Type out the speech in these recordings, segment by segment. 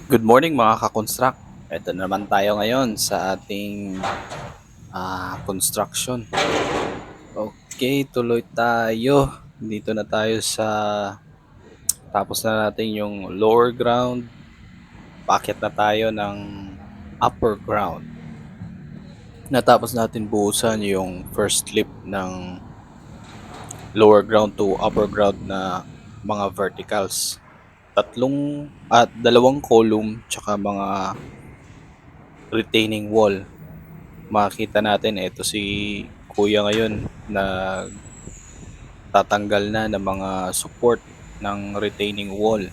Good morning mga ka-construct. Ito naman tayo ngayon sa ating construction. Okay, tuloy tayo. Dito na tayo sa tapos na natin yung lower ground. Paakyat na tayo ng upper ground. Natapos natin buhusan yung first slip ng lower ground to upper ground na mga verticals. Dalawang column tsaka mga retaining wall. Makita natin ito si kuya ngayon na tatanggal na ng mga support ng retaining wall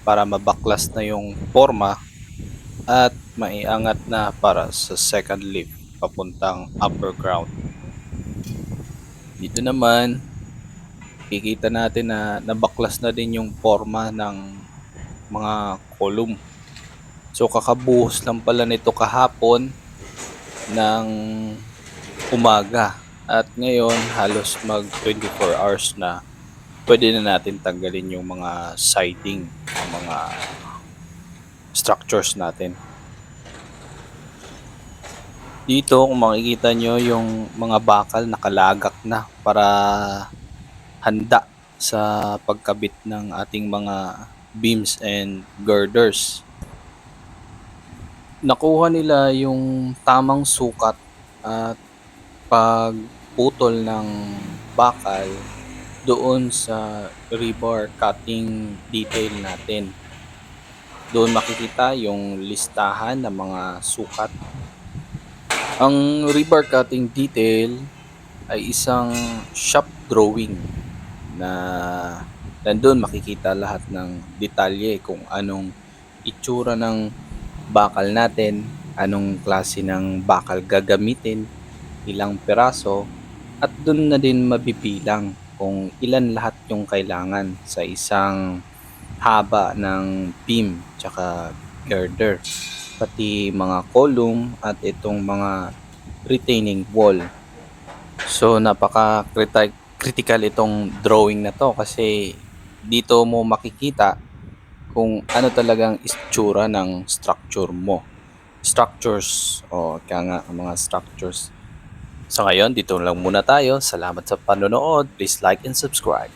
para mabaklas na yung forma at maiangat na para sa second lift papuntang upper ground. Dito naman kikita natin na nabaklas na din yung forma ng mga column. So kakabuhos lang pala nito kahapon ng umaga. At ngayon, halos mag 24 hours na, pwede na natin tanggalin yung mga siding, yung mga structures natin. Dito, kung makikita nyo, yung mga bakal nakalagak na para handa sa pagkabit ng ating mga beams and girders. Nakuha nila yung tamang sukat at pagputol ng bakal doon sa rebar cutting detail natin. Doon makikita yung listahan ng mga sukat. Ang rebar cutting detail ay isang shop drawing na nandun makikita lahat ng detalye kung anong itsura ng bakal natin, anong klase ng bakal gagamitin, ilang peraso, at doon na din mabibilang kung ilan lahat yung kailangan sa isang haba ng beam tsaka girder, pati mga column at itong mga retaining wall. So napaka-critical itong drawing na to kasi dito mo makikita kung ano talagang itsura ng structure mo. Structures o kaya nga mga structures. Sa ngayon, dito lang muna tayo. Salamat sa panonood. Please like and subscribe.